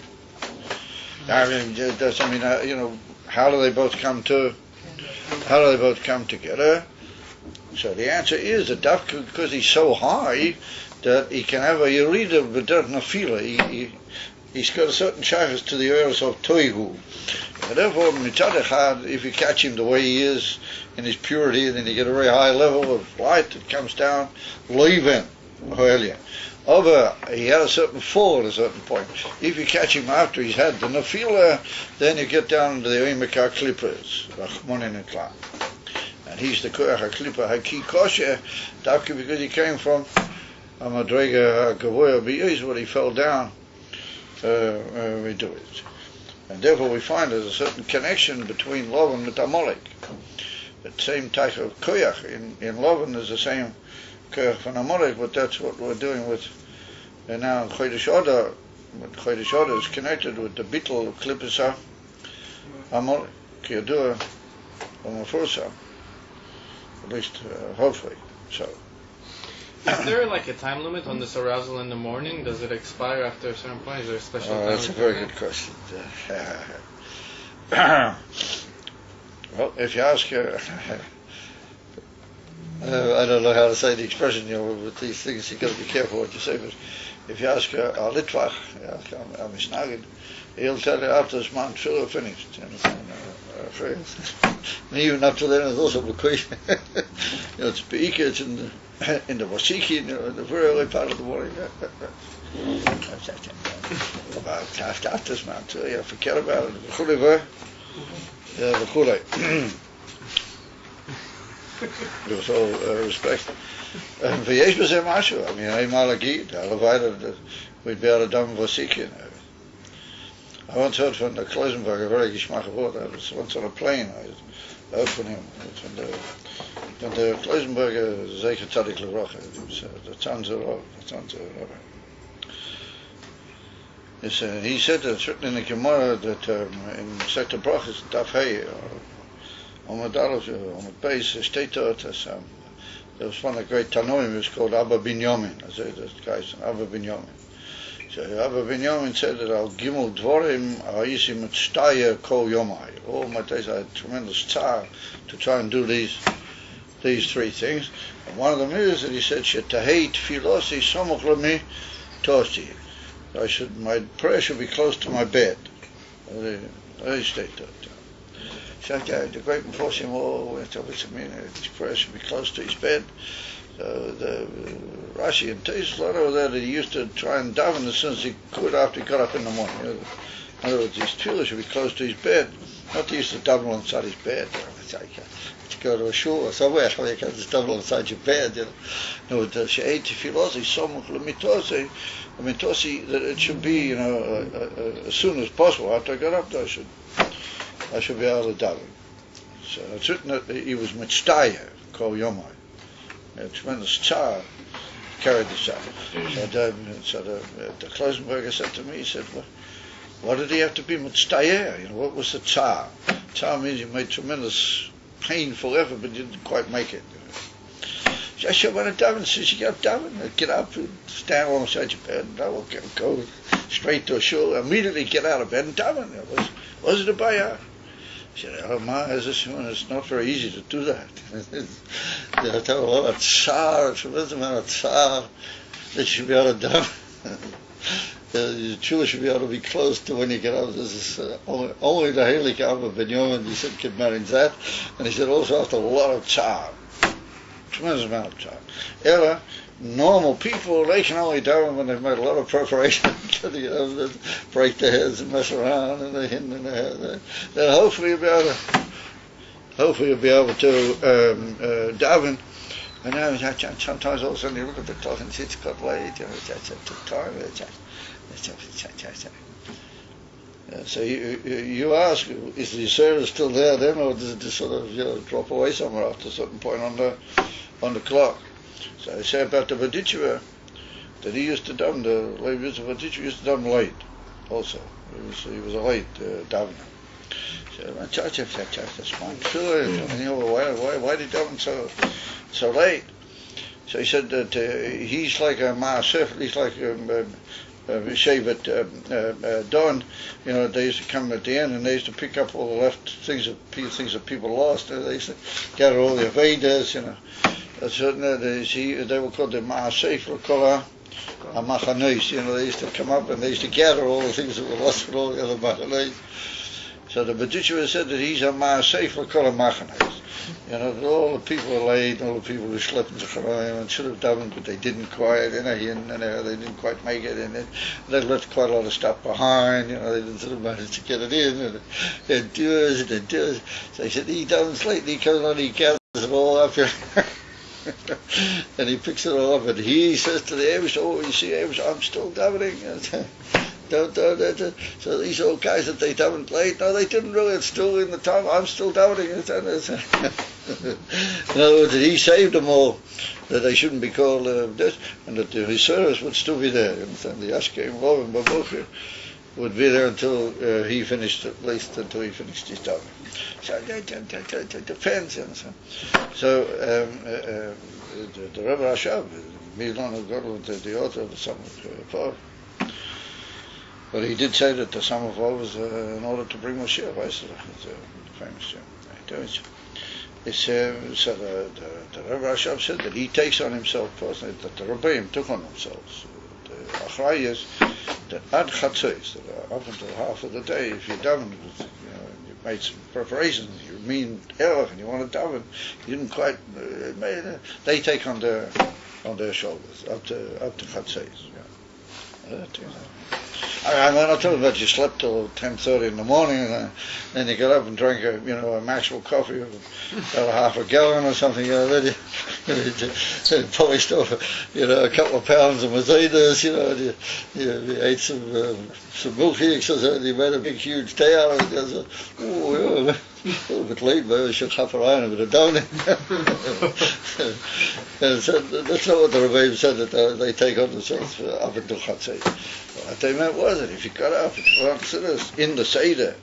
Speaker 1: How do they both come together? So the answer is that Dafka, because he's so high that he can have a Yerida B'derech Nafila. He's got a certain shaykhs to the earth of Toihu. And therefore, Mitzad Echad, if you catch him the way he is in his purity, then you get a very high level of light that comes down, Loiven, earlier. Over, he had a certain fall at a certain point. If you catch him after he's had the Nafila, then you get down into the Oimaka Klippers, Rachmonin and Klan. And he's the Koyach HaKlippa Haki Kosher, because he came from a Madrega Gavoya B'Yez, where he fell down. We do it. And therefore we find there's a certain connection between Lovin and Amalek. The same type of koyach in Lovin is the same koyach from Amalek, but that's what we're doing with now Chodesh Adar. Chodesh Adar is connected with the Bittul of Klippasa Amalek, Kiyadua, or Mefursa, at least hopefully. So.
Speaker 2: Is there like a time limit on this arousal in the morning? Does it expire after a certain point? Is there a special time?
Speaker 1: That's a very good question. Well, if you ask, I don't know how to say the expression, with these things you've got to be careful what you say, but if you ask a Litvach, a Mishnagid, he'll tell you after this month, sure, finished. And even up to then, it's also because it's Be'ika, it's in the Vasiki, the very early part of the morning. About after this month, you forget about it. With all respect. And for Yesh B'Zeh Mashu, I mean, I'm Malagid, Alavayda, we'd be able to do Vasiki. I once heard from the Kloisenberg, a very geschmack word. I was once on a plane. I heard from him. From the Kloisenberg, Zeker Tzadik Levracha. The Tzanzer he said that written in the Gemara that in Sekta Brachas, Daf Hey, on the base, there was one of the great Tanoim, it was called Abba Binyamin. I say this guy's Abba Binyamin. So Abba Binyamin said that Al Gimel Dvorim Ha'isi Mitztaya Kol Yomai. All my days I had tremendous tzar to try and do these three things. And one of them is that he said, Shetahei Tfilosi Somoch Lemi Tosti. My prayer should be close to my bed. I state that. The great Mephoshim his prayer should be close to his bed. The Rashi and Teis a lot over there that he used to try and daven as soon as he could after he got up in the morning. In other words, his tefillah should be close to his bed. Not he used to daven inside his bed.
Speaker 3: go to a shul or somewhere, you can't just double inside your bed, No, the she'et tefillah, some limitosi, that it should be, as soon as possible after I got up there, I should be able to daven. So it's written that he was mitztaya, called Yomai. A tremendous tzar carried the tzar. So the Klausenberger said to me, he said, what did he have to be mitztaya? What was the tzar? Tzar means you made tremendous painful effort, but you didn't quite make it. I said, when a daven says you get up daven, get up and stand alongside your bed, and I will go straight to a shul, immediately get out of bed and daven. Was it a bayah? He said, it's not very easy to do that. You have to have a lot of tzar, a tremendous amount of tzar that you should be able to daven. The tshuva should be able to be close to when you get up. This is only the Heilige Abba Ben Yomen, he said, could manage that. And he said also after a lot of tzar. Tremendous amount of tzar. Ella, normal people, they can only daven when they've made a lot of preparation to break their heads and mess around and then hopefully you'll be able to daven. And now sometimes all of a sudden you look at the clock and see it's got late, it took time. So you ask, is the service still there then, or does it just sort of drop away somewhere after a certain point on the clock? So I say about the Vadicheva, that he used to daven, the Levi Yosef Vadicheva used to daven late also. He was a late davener. So that's fine. Sure, why did he daven so late? So he said that he's like a Maasef, he's like Shevet Don. They used to come at the end and they used to pick up all the left things that people lost. They used to gather all the Vedas, they were called the Maasef L'Kola Machanes. They used to come up and they used to gather all the things that were lost from all the other Machanes. So the B'ditchever said that he's a Maasef L'Kola Machanes. All the people are late, all the people who slept into Chorayim and should have davened, but they didn't quite, they didn't quite make it, and they left quite a lot of stuff behind, they didn't sort of manage to get it in, and it does. So he said, he davens late, he comes on, he gathers it all up here, and he picks it all up, and he says to the Abish, you see, Abish, I'm still davening. So these old guys that they davened late, no, they didn't really, it's still in the time, I'm still davening. In other words, that he saved them all, that they shouldn't be called this, and that his service would still be there. The Ashkem Lov and Babuch would be there until he finished, at least until he finished his davening. So it depends. So the Rebbe Rashab, Milan Godel, the author of the Sum of Vav, but he did say that the Sum of Vav was in order to bring Moshiach. It's a famous so the Rebbe Rashab said that he takes on himself personally, that the Rebbeim took on themselves. The Achrei is that ad Chatzos, that up until half of the day, if you daven, you made some preparations, you mean Erech, and you want to daven, you didn't quite made it. They take on their shoulders up to Chatzos. I'm not talking about you slept till 10:30 in the morning and then you got up and drank a Maxwell coffee of about half a gallon or something. Then you polished off a couple of pounds of mazedas. You ate some milkshakes or something. You made a big huge tea out of it. A little bit late, maybe I should have around a bit of down. And so that's not what the Rebbeim said, that they take on themselves up until Chatzos. What they meant was that if you got up and you went in the Seder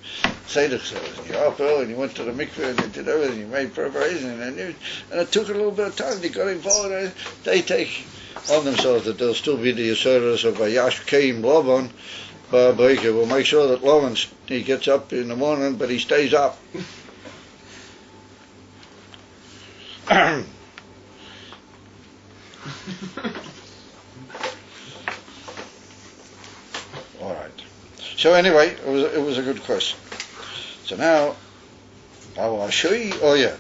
Speaker 3: service, and you're up early and you went to the mikveh and you did everything, you made preparation, and it took a little bit of time, they got involved, and they take on themselves that there'll still be the Yisuros of Vayash Keim Lavan. We'll make sure that Lavan, he gets up in the morning, but he stays up. All right. So anyway, it was a good question. So now, I'll show you. Oh yeah,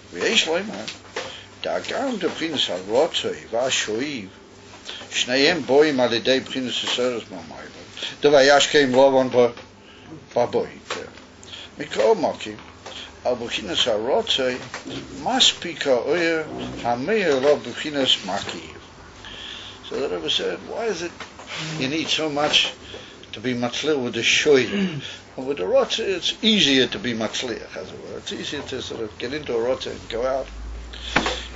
Speaker 3: Dagam de Prince Rotzoi Vashoiv. Shneim boim al yedei Prince Seseres Mamayim. The Vayash came Lavan Baboy. Mikol Mokim. al b'chinas harotzei maspika oyer hameir lo b'chinas makiv. So the Rebbe said, why is it you need so much to be matzliach with the shoy? And with the rotzei, it's easier to be matzliach, as it were. It's easier to sort of get into a rotzei and go out.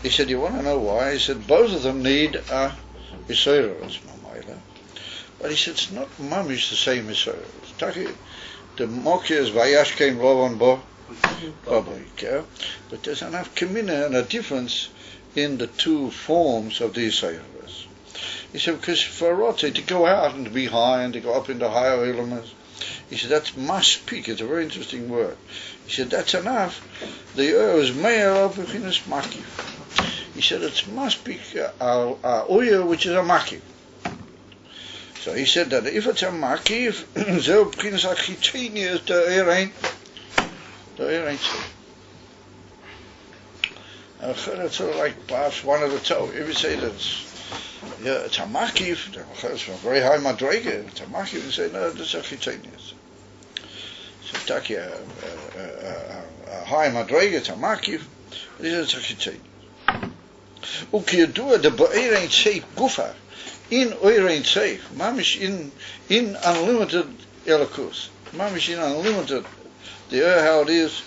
Speaker 3: He said, you want to know why? He said, both of them need a Yisrael. But he said, it's not mamish the same Yisrael. The Mokia is Vayash came Lovan Bo, but there's enough kamina and a difference in the two forms of the Yisrael. He said, because for a rotzei to go out and to be high and to go up into higher elements, he said, that's maspik. It's a very interesting word. He said, that's enough. The is meir of b'chinas makiv. He said, it's maspik oyer, which is a makiv. So he said that if it's a makiv, zeh b'chinas achitini is the erein so. It's sort of like perhaps one of the toe. If you say that it's a makiv, it's a very high madrega. It's a makiv. You say no, this is a chitonius. So taki a high madrega, it's a makiv. This is a chitonius. Ukiyadua the ba'erein seif gufa in oirein seif mamish in unlimited elikus mamish in unlimited the how it is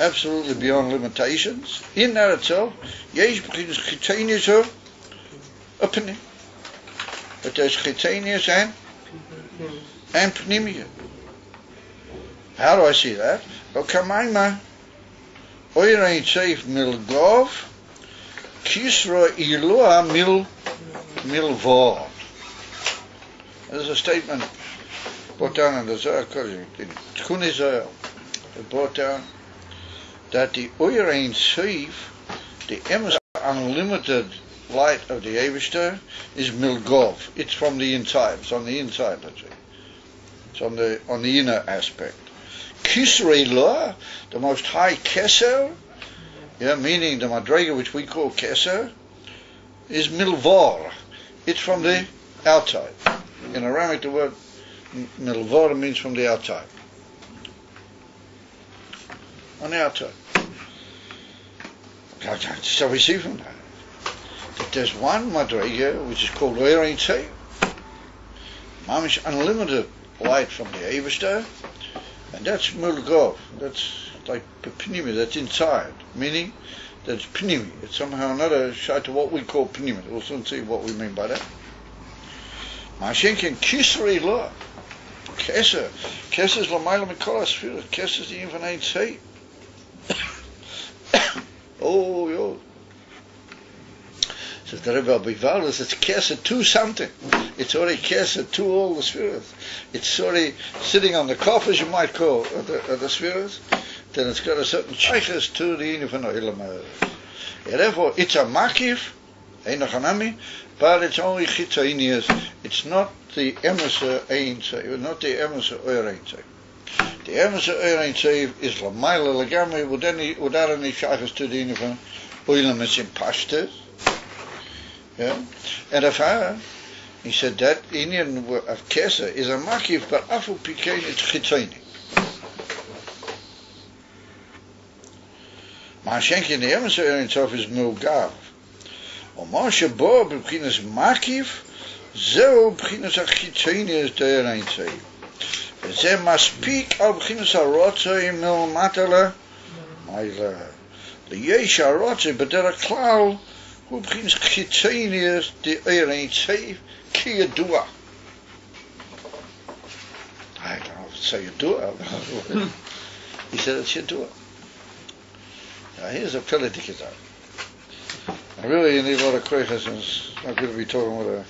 Speaker 3: absolutely beyond limitations. In that itself, yesh b'chinas chitonius opinion. But there's chitonius and pnimia. How do I see that? Kamayma oirein seif milgov kisra ilua milvod. There's a statement brought down in the Zohar, in Tkuni Zohar, brought down that the oirein seif, the unlimited light of the Eivishter, is milgov. It's from the inside. It's on the inside, let's say. It's on the inner aspect. Kisrei Loa, the most high keser, meaning the madrega which we call keser, is milvor. It's from the outside. In Aramaic, the word milvor means from the outside. On the outside. So we see from that there's one madrega which is called oirein seif, mamish unlimited light from the Eivishter, and that's milgov. That's like pnimi. That's inside, meaning that's pnimi. It's somehow another shot to what we call pnimi. We'll soon see what we mean by that. Mashenkin kisrei lo, keser is lamayla mikol asfira. Keser is the infinite seif. Oh, yo. So the Rebbe Abivalus, it's keser to something. It's already keser to all the spheres. It's already sitting on the cuff, as you might call, of the spheres. Then it's got a certain shaykhs to the infinite element. Therefore, it's a makif, einachanami, but it's only chitzainias. It's not the emeser ein seif, not the emeser oirein seif. The emeser oirein seif is lamayla legami without any shaykhs to the infinite oilam is in pashtas. Yeah, and he said that Indian of keser is a makif, but afu pikein it's chitzaini. Ma'ashenki the emeser oirein seif is milgav. Moshe bo b'chinas makif, zeu b'chinas achitzaini is the oirein seif. Ze maspik al b'chinas harotzei milmatala, the yesh harotzei, but there are klal who begins chitzainius the oirein seif ki yadua. I don't know if it's say yadua. He said it's yadua. Now here's a politic out. Really, you need a lot of koiches, and it's not good to be talking with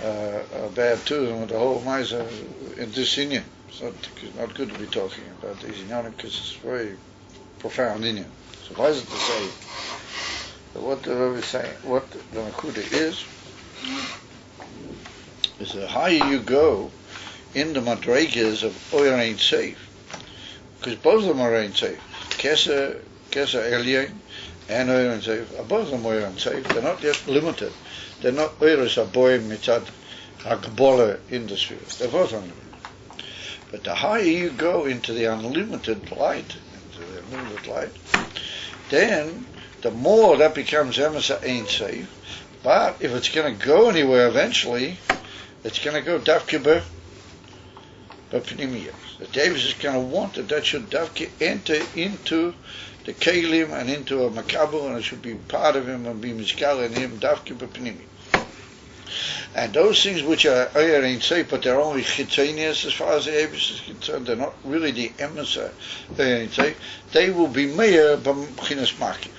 Speaker 3: a bad tooth with the whole miser in this Indian. It's not good to be talking about these Indian because it's very profound Indian. So why is it to say? So what the Rebbe is saying, what the Nakuda is the higher you go in the madregas of oirein seif, because both of them are oirein seif. Keser elyon and oirein seif are both of them oirein seif. They're not yet limited. They're not oireis aboyim mitzad hagbola in the sphere. They're both unlimited. But the higher you go into the unlimited light, into the unlimited light, then the more that becomes Emes Ein Sof. But if it's going to go anywhere eventually, it's going to go Dafke B'Pnimiyos. The Davis is going to want that should Dafke enter into the Kelim and into a Makabel, and it should be part of him and be Mizkal in him Dafke B'Pnimiyos. And those things which are Oyer Ein Sof, but they're only Chitzenius as far as the Davis is concerned, they're not really the Emes Ein Sof, they will be Meir B'Chinas Makif.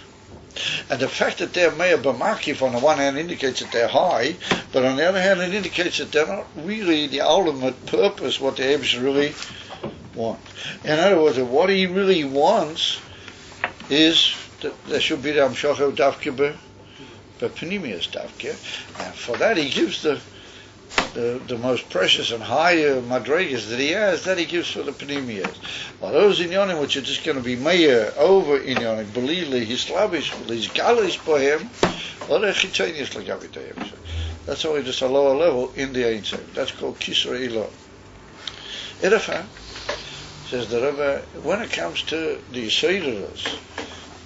Speaker 3: And the fact that they're Meir B'Makif on the one hand indicates that they're high, but on the other hand it indicates that they're not really the ultimate purpose, what the Eibush really wants. In other words, what he really wants is that there should be the Amshocho Dafke B'Pnimiyos Dafke, and for that he gives the most precious and higher madrigas that he has, that he gives for the Pnimiyos. While those inyonim which are just going to be Meir over inyonim, Belili, Hislavish, Galish Bohem, or the Chitzenius Lagavitayim. That's only just a lower level in the Ein Sof. That's called Kisra Ilo. Erefa says the Rebbe, when it comes to the Yisairas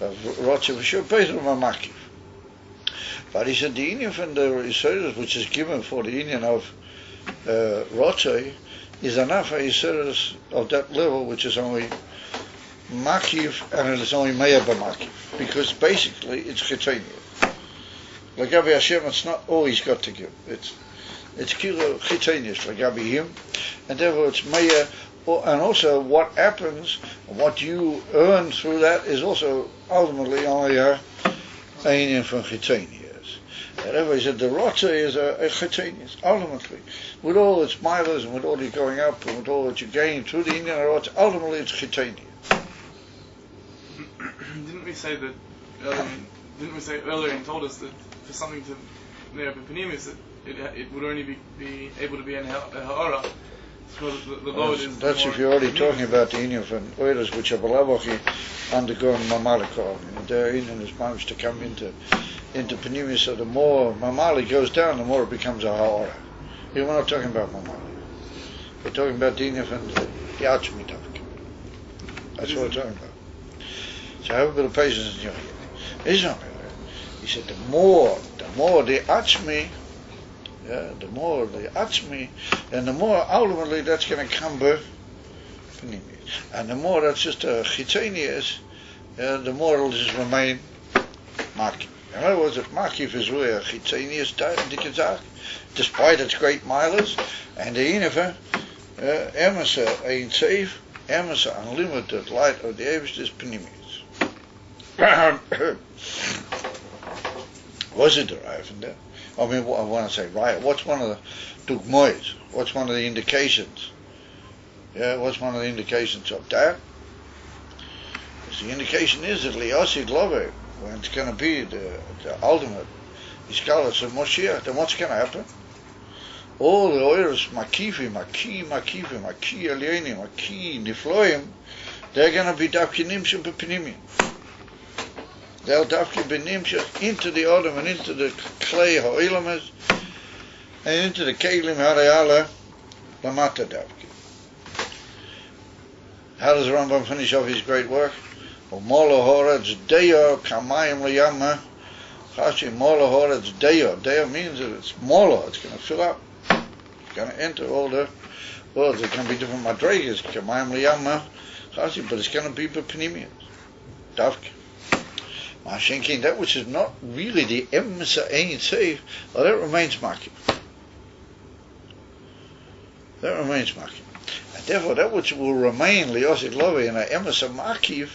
Speaker 3: of Rotze V'Shur, both of them are Makif. But he said the Inyan from the Yisairas, which is given for the Inyan of Rotze, is enough for Yisairas of that level, which is only Makif, and it is only Meir B'Makif, because basically it's Chitzenius. Lagabi Hashem, it's not all he's got to give. It's Kilo Chitzenius, Lagabi him, and therefore it's Meir. And also what happens, what you earn through that is also ultimately only a Inyan from Chitzenius. Whatever he said, the Rotze is a Chitzenius, ultimately. With all its milas and with all the going up and with all that you gain through the Inyan Rotze, ultimately it's Chitzenius.
Speaker 4: Didn't we say earlier and told us that for something to Meir B'Pnimiyos, it would only be able to be a Ha'ara?
Speaker 3: That's if you're already talking about the Inyan from Oiras, which are Balavochi undergoing Mamalakov. Their Inyan is managed to come into Pnimiyos, so the more Mamali goes down, the more it becomes a Ha'ara. We're not talking about Mamali. We're talking about the Inyan from the Achmi Davik. That's what we're talking about. So have a bit of patience in your head. It's not right. He said the more the Achmi, the more the Atzmi, and the more ultimately that's going to come B'Pnimiyos. And the more that's just a Chitzenius, the more it'll just remain Makif. In other words, if Makif is really a Chitzenius Dikazak, despite its great milas, and the Inefa, Emes Ein Sof, Emes unlimited light of the Eibush is Pnimiyos. Was it derived from that? I mean, I want to say, right, what's one of the dugmois? What's one of the indications? What's one of the indications of that? Because the indication is that Liyosid Love, when it's going to be the ultimate Iskalos of Moshiach, then what's going to happen? All the oiros Makifi, Maki Alieni, Maki Nifloim, they're going to be Dafki Nimshim B'Pnimiyos. They'll Dafki B'Nimshim into the Odom and into the clay Ha'olamas and into the Kelim Harayala Lamata Dafki. How does the Rambam finish off his great work? Mola Horetz Deyo Kamayim Liyama Chashi Mola Horetz Deyo. Deyo means that it's Mola, it's going to fill up. It's going to enter all the worlds. There can be different madrigas, Kamayim Liyama Chashi, but it's going to be B'Pnimiyos. Dafki. Mashenkin, that which is not really the Emes Ein Sof, well, that remains Makif. That remains Makif. And therefore, that which will remain Liyosid Lovi and a Emes Makif,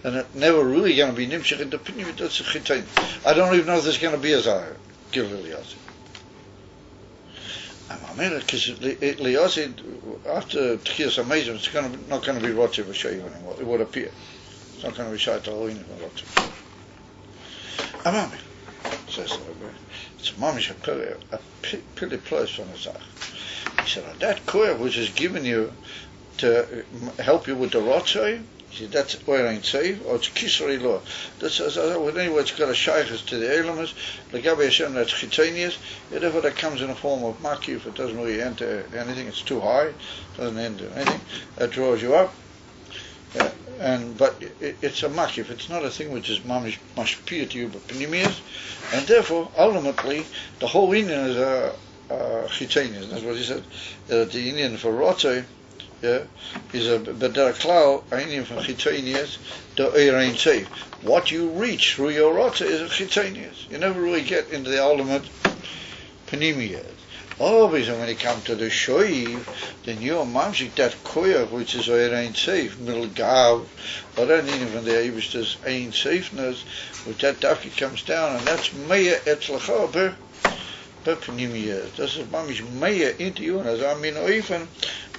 Speaker 3: and it never really going to be Nimshach in the Pnimiyos, that's a Chitain. I don't even know if there's going to be a Zahir, Gil Liyosid. I mean, because Liyosid, after Tchias Amazim, it's not going to be Rotze V'Shayu anymore, it would appear. It's not going to be Shait Ha'oinim or Rotze. Amami, says the Rebbe, it's mamish a pili plus from the Zach. He said, that koyach which is given you to help you with the Rotzai, he said, that's Oyer Ein Sof, or it's Kisrei Lo. That's, anyway, it's got a shaykhs to the Elamas, L'gabe Hashem, that's Chitzenius, whatever that comes in a form of Makif, it doesn't really enter anything, it's too high, doesn't enter anything, that draws you up. But it's a makif. It's not a thing which is mashpia to you, but pnimius, and therefore ultimately the whole Indian is a chitzenius. That's what he said. The Indian for rotzei, is a bederach klal, a Indian for chitzenius, the eirain seif. What you reach through your rotzei is a chitzenius. You never really get into the ultimate pnimius. Obviously, when you come to the shoiv, then you're mamshik that koyach, which is eirain seif, middle gav, or that even the Eibishter's ein seifness, which that dafki comes down, and that's meya etzlecha pnimius. This is mamish meya into you, and as I mean, even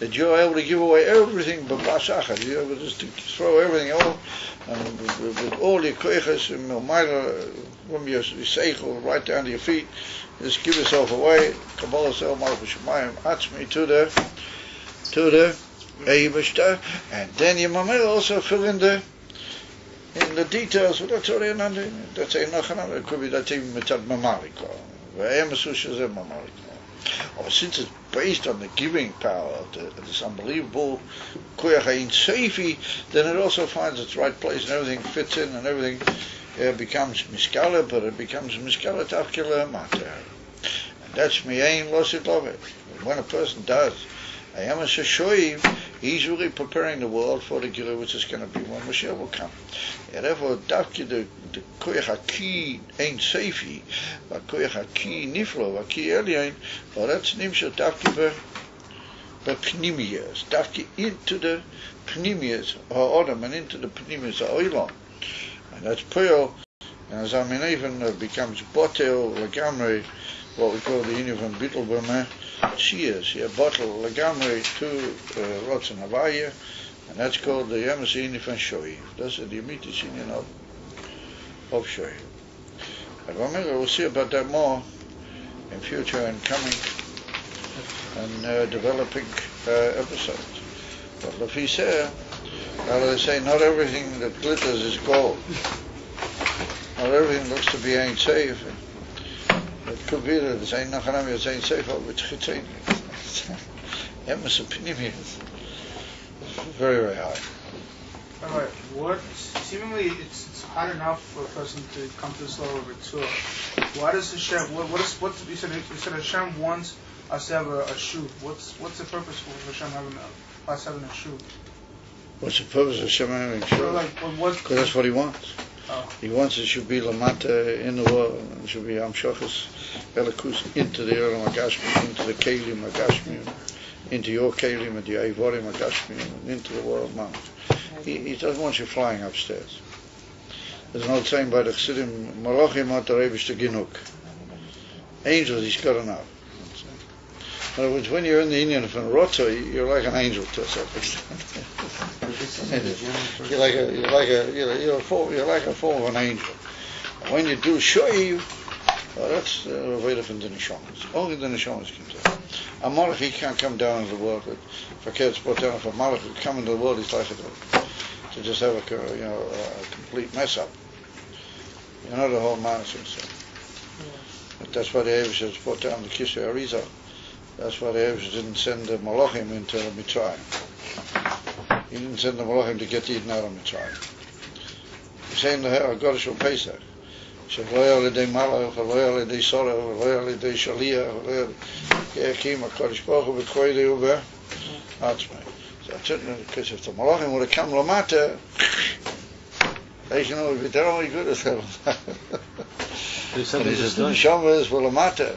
Speaker 3: that you're able to give away everything, but basachar, you're able just to throw everything out, and with all your koyachas, from your seichel right down to your feet, just give yourself away, Kabbalah Sel Malchus Shemayim Atzmi to the Eibishter, and then you may also fill in the details. Well, that's already another. That's another. It could be that even mitzad mamalik. Or since it's based on the giving power of this unbelievable koyach ein seifi, then it also finds its right place, and everything fits in, and everything becomes miskala, but it becomes miskala tafkila matter. And that's mi'ain losit love. When a person does a yamas shoiv, he's really preparing the world for the gila which is going to be when Mashiach will come. And therefore, dafki the koyach haki ein seifi, but koyach haki niflo, haki elyain, well that's nimsha dafki pnimiyas, dafki into the pnimiyas ha'odam, and into the pnimiyas ha'olam. And that's Puyol, and as I mean, even becomes Botel Lagamri, what we call the union from Bittelbama, Shias, Botel Lagamri to Rotzen Havaya, and that's called the Yamas union from Shoiv. That's the Yemitis union of Shoiv. We'll see about that more in future and coming and developing episodes. But Lafi said, they say not everything that glitters is gold. Not everything looks to be ain't safe. It could be that it's ain't nachanam, it's ain't safe, but it's chitzeni. Emes opinions. Very, very high.
Speaker 5: Alright, seemingly it's hard enough for a person to come to this level of Ritzur. Why does Hashem, you said Hashem wants us to have a shoe. What's the purpose for Hashem having us having a shoe?
Speaker 3: What's the purpose of Hashem having a shoe? Because that's what He wants.
Speaker 5: Oh.
Speaker 3: He wants it should be lamata in the world, it should be amshachas elikus into the Olam HaGashmi, into the Kelim HaGashmi, into your Kelim and the Eivorim HaGashmi, and into the world man. He doesn't want you flying upstairs. There's an old saying by the Chassidim, Malachim at the Rebishter Ginuk. Angels, he's got enough. In other words, when you're in the Indian from Roto, you're like an angel to a certain extent. You're like a form of an angel. When you do shoiv, that's way different than the neshamas. Only the neshamas can do it. A malach, he can't come down into the world. But if a kid's brought down, if a malach would come into the world, he's like to just have a complete mess up. You know the whole management stuff. But that's why the Eibush has brought down the Kisei Arizal. That's why the Eibush didn't send the Malachim into Mitzrayim. He didn't send the Malachim to get eaten out of Mitzrayim. He's saying the Godesh of Pesach. He said, Lo yalidei Malach, lo yalidei Sorah, lo yalidei Shaliach, lo yalidei Yekim, HaKadosh Baruch Hu, v'tchoydei u'veh atzmei. So that's it, because if the Malachim would have come Lamata, they should know it would be terribly good as hell. But he says, the Neshamas were Lamata.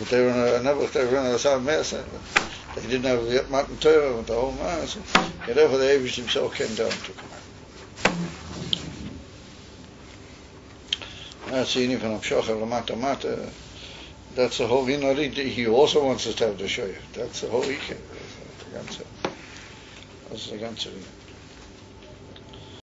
Speaker 3: They were in a South Mesa. They didn't have the Matan Torah with the whole mass. Therefore, the Eibush himself came down and took him out. That's the Inif and Amshocha Lamata Mata. That's the whole Inari. He also wants us to have the Shoyah. That's the whole Ikeh. That's the ganze.